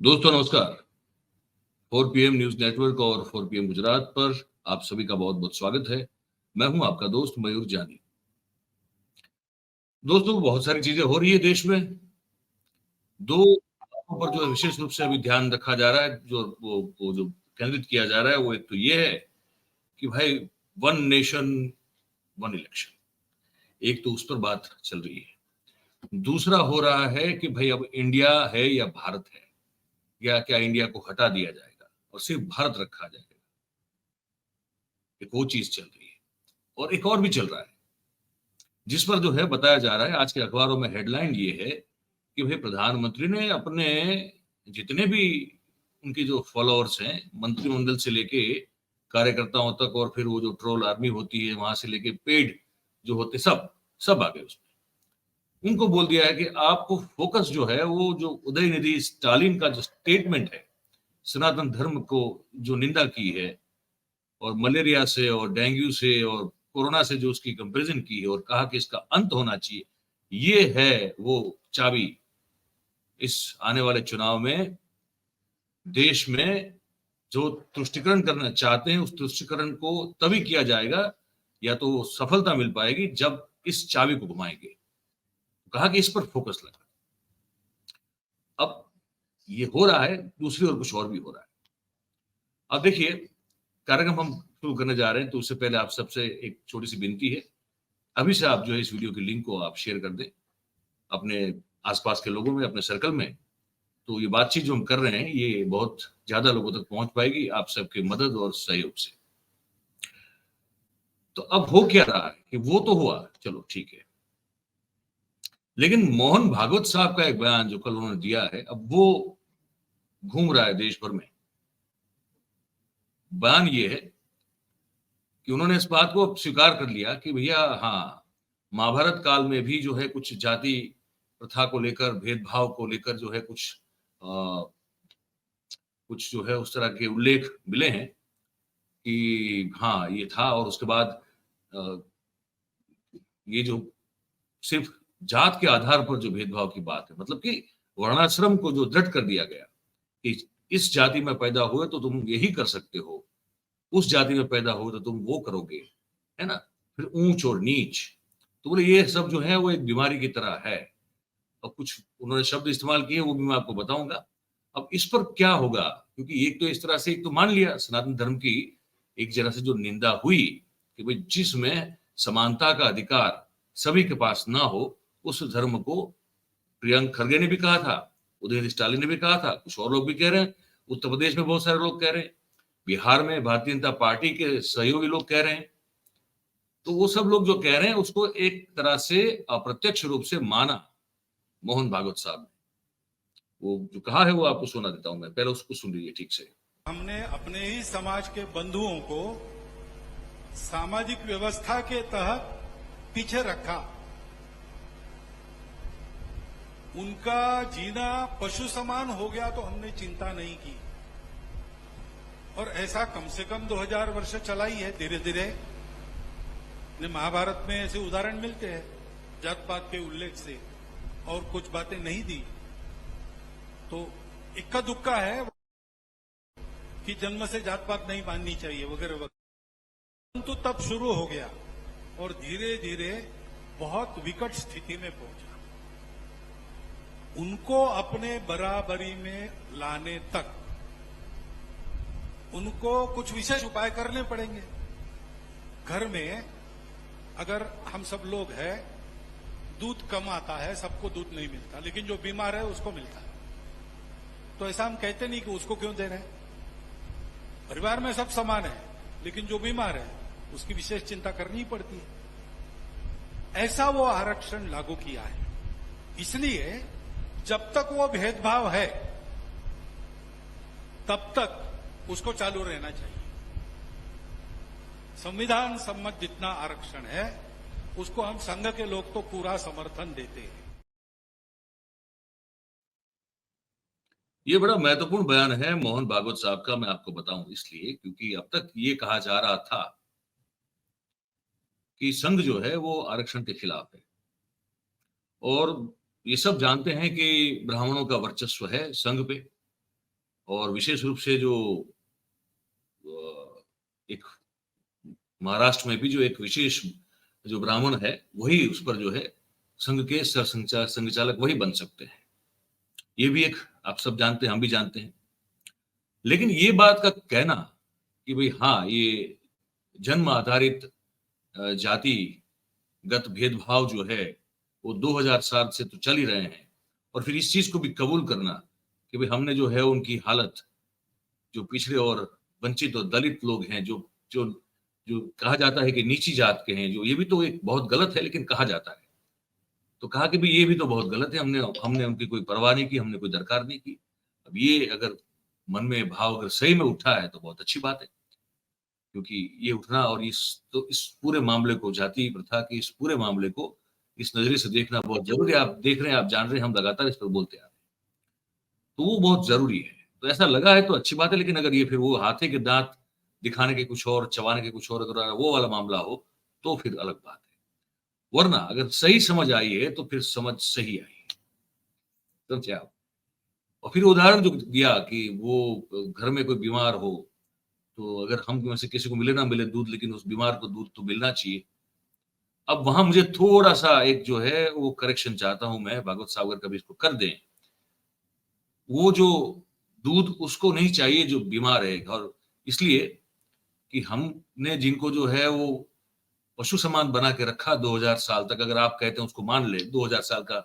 दोस्तों नमस्कार। 4 PM news network और 4 PM गुजरात पर आप सभी का बहुत बहुत स्वागत है। मैं हूं आपका दोस्त मयूर जानी। दोस्तों बहुत सारी चीजें हो रही है देश में। दो बातों पर जो विशेष रूप से अभी ध्यान रखा जा रहा है, जो वो जो केंद्रित किया जा रहा है, वो एक तो ये है कि भाई वन नेशन वन इलेक्शन। एक तो उस पर बात चल रही है। दूसरा हो रहा है कि भाई अब इंडिया है या भारत है, या क्या इंडिया को हटा दिया जाएगा और सिर्फ भारत रखा जाएगा। एक वो चीज चल रही है और एक और भी चल रहा है, जिस पर जो है बताया जा रहा है। आज के अखबारों में हेडलाइन ये है कि भाई प्रधानमंत्री ने अपने जितने भी उनके जो फॉलोअर्स हैं, मंत्रिमंडल से लेके कार्यकर्ताओं तक, और फिर वो जो ट्रोल आर्मी होती है वहां से लेके पेड जो होते, सब सब आ गए उसमें। उनको बोल दिया है कि आपको फोकस जो है, वो जो उदयनिधि स्टालिन का जो स्टेटमेंट है, सनातन धर्म को जो निंदा की है, और मलेरिया से और डेंगू से और कोरोना से जो उसकी कंपैरिजन की है, और कहा कि इसका अंत होना चाहिए, ये है वो चाबी इस आने वाले चुनाव में। देश में जो तुष्टिकरण करना चाहते हैं, उस तुष्टिकरण को तभी किया जाएगा, या तो सफलता मिल पाएगी जब इस चाबी को घुमाएंगे। कहा कि इस पर फोकस लगा। अब ये हो रहा है, दूसरी ओर कुछ और भी हो रहा है। अब देखिए, कार्यक्रम हम शुरू करने जा रहे हैं, तो उससे पहले आप सबसे एक छोटी सी विनती है। अभी से आप जो है इस वीडियो की लिंक को आप शेयर कर दें अपने आसपास के लोगों में, अपने सर्कल में। तो ये बातचीत जो हम कर रहे हैं, ये बहुत ज्यादा लोगों तक पहुंच पाएगी आप सबके मदद और सहयोग से। तो अब हो क्या रहा है कि वो तो हुआ, चलो ठीक है, लेकिन मोहन भागवत साहब का एक बयान जो कल उन्होंने दिया है, अब वो घूम रहा है देश भर में। बयान ये है कि उन्होंने इस बात को स्वीकार कर लिया कि भैया हाँ, महाभारत काल में भी जो है कुछ जाति प्रथा को लेकर, भेदभाव को लेकर जो है कुछ जो है उस तरह के उल्लेख मिले हैं कि हाँ ये था। और उसके बाद अ, ये जो सिर्फ जात के आधार पर जो भेदभाव की बात है, मतलब कि वर्णाश्रम को जो दृढ़ कर दिया गया कि इस जाति में पैदा हुए तो तुम यही कर सकते हो, उस जाति में पैदा हो तो तुम वो करोगे, है ना। फिर ऊंच और नीच, तो बोले ये सब जो है वो एक बीमारी की तरह है। और कुछ उन्होंने शब्द इस्तेमाल किए, वो भी मैं आपको बताऊंगा। अब इस पर क्या होगा, क्योंकि एक तो इस तरह से, एक तो मान लिया सनातन धर्म की एक जगह से जो निंदा हुई कि भाई जिसमें समानता का अधिकार सभी के पास ना हो, उस धर्म को प्रियंक खरगे ने भी कहा था, उदयनिधि स्टालिन ने भी कहा था, कुछ और लोग भी कह रहे हैं, उत्तर प्रदेश में बहुत सारे लोग कह रहे हैं, बिहार में भारतीय जनता पार्टी के सहयोगी लोग कह रहे हैं। तो वो सब लोग जो कह रहे हैं उसको एक तरह से अप्रत्यक्ष रूप से माना मोहन भागवत साहब ने। वो जो कहा है वो आपको सुना देता हूं मैं, पहले उसको सुन लीजिए ठीक से। हमने अपने ही समाज के बंधुओं को सामाजिक व्यवस्था के तहत पीछे रखा। उनका जीना पशु समान हो गया तो हमने चिंता नहीं की, और ऐसा कम से कम 2000 वर्ष चला ही है धीरे धीरे। महाभारत में ऐसे उदाहरण मिलते हैं जात पात के उल्लेख से, और कुछ बातें नहीं दी तो इक्का दुक्का है कि जन्म से जात पात नहीं माननी चाहिए वगैरह वगैरह, परंतु तब शुरू हो गया और धीरे धीरे बहुत विकट स्थिति में पहुंचा। उनको अपने बराबरी में लाने तक उनको कुछ विशेष उपाय करने पड़ेंगे। घर में अगर हम सब लोग हैं, दूध कम आता है, सबको दूध नहीं मिलता, लेकिन जो बीमार है उसको मिलता है, तो ऐसा हम कहते नहीं कि उसको क्यों दे रहे हैं। परिवार में सब समान है, लेकिन जो बीमार है उसकी विशेष चिंता करनी पड़ती है। ऐसा वो आरक्षण लागू किया है। इसलिए जब तक वो भेदभाव है तब तक उसको चालू रहना चाहिए। संविधान सम्मत जितना आरक्षण है उसको हम संघ के लोग तो पूरा समर्थन देते हैं। ये बड़ा महत्वपूर्ण बयान है मोहन भागवत साहब का, मैं आपको बताऊं इसलिए क्योंकि अब तक ये कहा जा रहा था कि संघ जो है वो आरक्षण के खिलाफ है, और ये सब जानते हैं कि ब्राह्मणों का वर्चस्व है संघ पे, और विशेष रूप से जो एक महाराष्ट्र में भी जो एक विशेष जो ब्राह्मण है, वही उस पर जो है संघ के संघचालक वही बन सकते हैं। ये भी एक आप सब जानते हैं, हम भी जानते हैं। लेकिन ये बात का कहना कि भाई हाँ, ये जन्म आधारित जातिगत भेदभाव जो है वो 2000 साल से तो चल ही रहे हैं, और फिर इस चीज को भी कबूल करना कि भाई हमने जो है उनकी हालत, जो पिछड़े और वंचित और दलित लोग हैं, जो जो जो कहा जाता है कि नीची जात के हैं, जो ये भी तो एक बहुत गलत है, लेकिन कहा जाता है, तो कहा कि भाई ये भी तो बहुत गलत है, हमने हमने उनकी कोई परवाह नहीं की, हमने कोई दरकार नहीं की। अब ये अगर मन में भाव अगर सही में उठा है तो बहुत अच्छी बात है, क्योंकि ये उठना और इस पूरे मामले को, जाति प्रथा के इस पूरे मामले को इस नजरिए से देखना बहुत जरूरी है। आप देख रहे हैं, आप जान रहे हैं, हम लगातार इस पर बोलते आ रहे हैं, तो वो बहुत जरूरी है। तो ऐसा लगा है तो अच्छी बात है, लेकिन अगर ये फिर वो हाथे के दांत दिखाने के कुछ और, चबाने के कुछ और, अगर वो वाला मामला हो तो फिर अलग बात है। वरना अगर सही समझ आई है तो फिर समझ सही आई है, समझे आप। और फिर उदाहरण जो दिया कि वो घर में कोई बीमार हो तो अगर हम में से किसी को मिले ना मिले दूध, लेकिन उस बीमार को दूध तो मिलना चाहिए। अब वहां मुझे थोड़ा सा एक जो है वो करेक्शन चाहता हूं मैं, भागवत सागर कभी इसको कर दें। वो जो दूध उसको नहीं चाहिए जो बीमार है, और इसलिए कि हमने जिनको जो है वो पशु समान बना के रखा 2000 साल तक, अगर आप कहते हैं उसको मान ले, 2000 साल का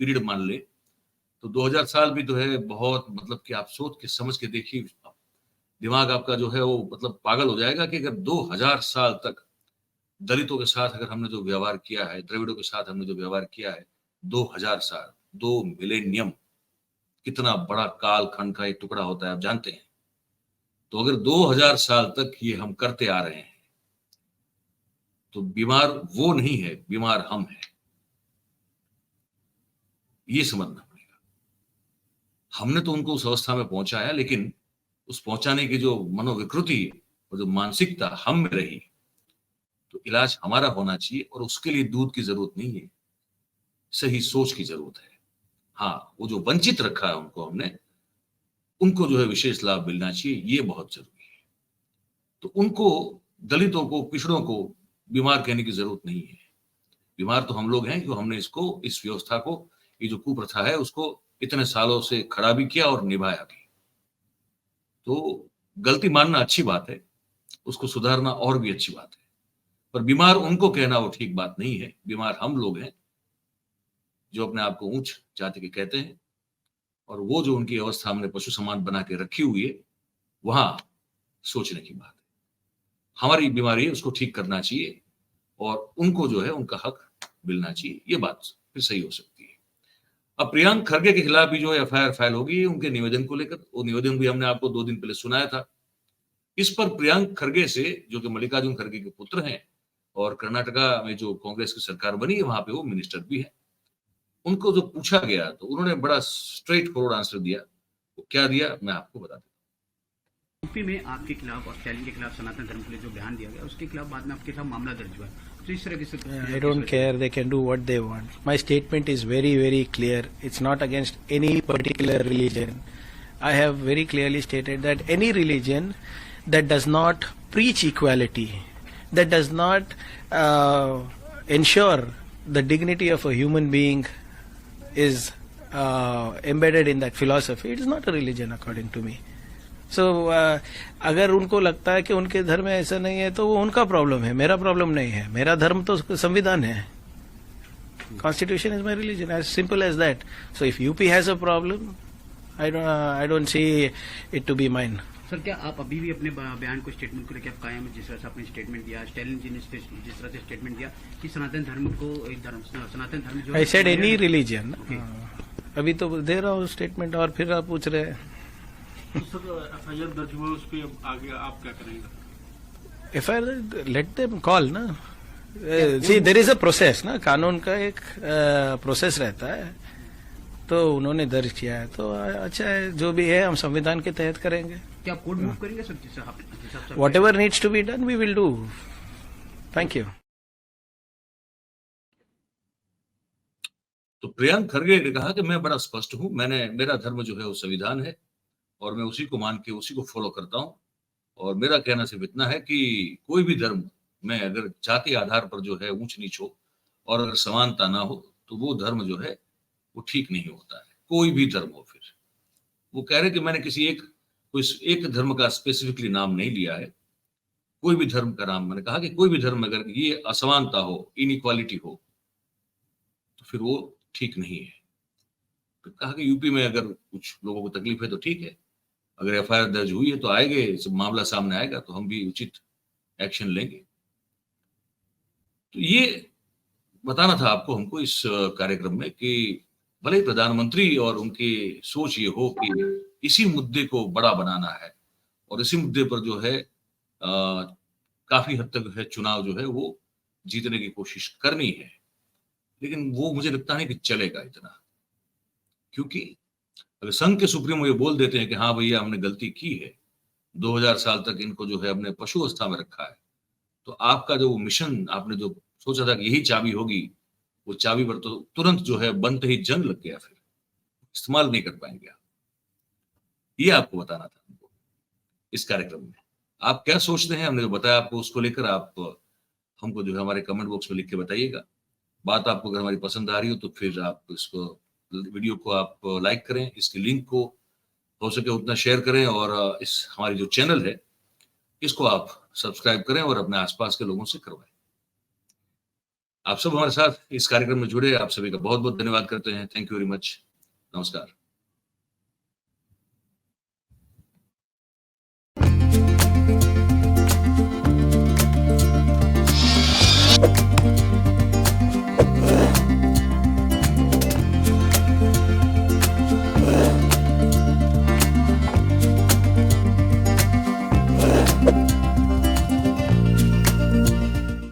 पीरियड मान ले, तो 2000 साल भी तो है बहुत, मतलब कि आप सोच के समझ के देखिए, दिमाग आपका जो है वो मतलब पागल हो जाएगा कि अगर 2000 साल तक दलितों के साथ अगर हमने जो व्यवहार किया है, द्रविड़ों के साथ हमने जो व्यवहार किया है 2000 साल, 2 मिलेनियम, कितना बड़ा कालखंड का एक टुकड़ा होता है, आप जानते हैं। तो अगर 2000 साल तक ये हम करते आ रहे हैं तो बीमार वो नहीं है, बीमार हम हैं, ये समझना पड़ेगा। हमने तो उनको उस अवस्था में पहुंचाया, लेकिन उस पहुंचाने की जो मनोविकृति और जो मानसिकता हम में रही, तो इलाज हमारा होना चाहिए, और उसके लिए दूध की जरूरत नहीं है, सही सोच की जरूरत है। हाँ, वो जो वंचित रखा है उनको हमने, उनको जो है विशेष लाभ मिलना चाहिए, ये बहुत जरूरी है। तो उनको, दलितों को, पिछड़ों को बीमार कहने की जरूरत नहीं है। बीमार तो हम लोग हैं जो हमने इसको, इस व्यवस्था को, ये जो कुप्रथा है उसको इतने सालों से खड़ा भी किया और निभाया भी। तो गलती मानना अच्छी बात है, उसको सुधारना और भी अच्छी बात है, पर बीमार उनको कहना वो ठीक बात नहीं है। बीमार हम लोग हैं जो अपने आप को ऊंच जाति के कहते हैं, और वो जो उनकी अवस्था हमने पशु समान बना के रखी हुई है, वहां सोचने की बात है। हमारी बीमारी है, उसको ठीक करना चाहिए, और उनको जो है उनका हक मिलना चाहिए, ये बात फिर सही हो सकती है। अब प्रियंक खरगे के खिलाफ भी जो एफआईआर फाइल होगी उनके निवेदन को लेकर, वो निवेदन भी हमने आपको 2 दिन पहले सुनाया था। इस पर प्रियंक खरगे से, जो कि मल्लिकार्जुन खरगे के पुत्र हैं, और कर्नाटका में जो कांग्रेस की सरकार बनी है वहां पे वो मिनिस्टर भी है, उनको जो पूछा गया तो उन्होंने बड़ा स्ट्रेट फॉरवर्ड आंसर दिया। वो क्या दिया मैं आपको बता देता हूँ। यूपी में आपके खिलाफ और स्टालिन के खिलाफ सनातन धर्म के लिए जो बयान दिया गया, उसके खिलाफ बाद में आपके खिलाफ मामला दर्ज हुआ। तो इस तरह से I don't care. They can do what they want. My statement is very, very clear. It's not against any particular religion. I have very clearly stated that any religion that does not preach equality, that does not ensure the dignity of a human being is embedded in that philosophy, it is not a religion according to me. So अगर उनको लगता है कि उनके धर्म में ऐसा नहीं है तो वो उनका प्रॉब्लम है, मेरा प्रॉब्लम नहीं है। मेरा धर्म तो संविधान है, Constitution is my religion, as simple as that. So if UP has a problem, I don't see it to be mine. Sir, क्या आप अभी भी अपने बयान को, स्टेटमेंट को लेकर आप कायम, जिस तरह से आपने स्टेटमेंट दिया, स्टालिन जी ने जिस तरह से स्टेटमेंट दिया कि सनातन धर्म को, सनातन धर्म जो, I said any religion. अभी तो दे रहा हूँ स्टेटमेंट, और फिर आप पूछ रहे हैं। सर, एफआईआर दर्ज हुआ, उस पर आगे आप क्या करेंगे? एफआईआर लेट देम कॉल ना। सी देयर इज अ प्रोसेस ना, कानून का एक प्रोसेस रहता है, तो उन्होंने दर्ज किया है तो अच्छा है, जो भी है हम संविधान के तहत करेंगे। क्या आप कोर्ट मूव करेंगे sir? Whatever needs to be done we will do. Thank you. तो प्रियंक खरगे ने कहा कि मैं बड़ा स्पष्ट हूं, मेरा धर्म जो है वो संविधान है, और मैं उसी को मान के उसी को फॉलो करता हूँ। और मेरा कहना सिर्फ इतना है कि कोई भी धर्म में अगर जाति आधार पर जो है ऊंच नीच हो और अगर समानता ना हो तो वो धर्म जो है वो ठीक नहीं होता है, कोई भी धर्म हो। फिर वो कह रहे कि मैंने किसी कोई एक धर्म का स्पेसिफिकली नाम नहीं लिया है, कोई भी धर्म का नाम, मैंने कहा कि कोई भी धर्म में अगर ये असमानता हो, इनइक्वालिटी हो, तो फिर वो ठीक नहीं है। तो कहा कि यूपी में अगर कुछ लोगों को तकलीफ है तो ठीक है, अगर एफआईआर दर्ज हुई है तो आएंगे, जब मामला सामने आएगा तो हम भी उचित एक्शन लेंगे। तो ये बताना था आपको हमको इस कार्यक्रम में कि भले ही प्रधानमंत्री और उनकी सोच ये हो कि इसी मुद्दे को बड़ा बनाना है और इसी मुद्दे पर जो है काफी हद तक है चुनाव जो है वो जीतने की कोशिश करनी है, लेकिन वो मुझे लगता नहीं कि चलेगा इतना। क्योंकि अगर संघ के सुप्रीमो ये बोल देते हैं कि हाँ भैया हमने गलती की है, 2000 साल तक इनको जो है हमने पशु अवस्था में रखा है, तो आपका जो मिशन आपने जो सोचा था कि यही चाबी होगी, वो चाबी पर तो तुरंत जो है बनते ही जंग लग गया, फिर इस्तेमाल नहीं कर पाएंगे आप। ये आपको बताना था हमको इस कार्यक्रम में। आप क्या सोचते हैं, हमने जो बताया आपको उसको लेकर आप हमको जो है हमारे कमेंट बॉक्स में लिख के बताइएगा। बात आपको अगर हमारी पसंद आ रही हो तो फिर आप इसको वीडियो को आप लाइक करें, इसके लिंक को हो सके उतना शेयर करें और इस हमारी जो चैनल है इसको आप सब्सक्राइब करें और अपने आसपास के लोगों से करवाएं। आप सब हमारे साथ इस कार्यक्रम में जुड़े, आप सभी का बहुत बहुत धन्यवाद करते हैं। Thank you very much. नमस्कार। Thank you.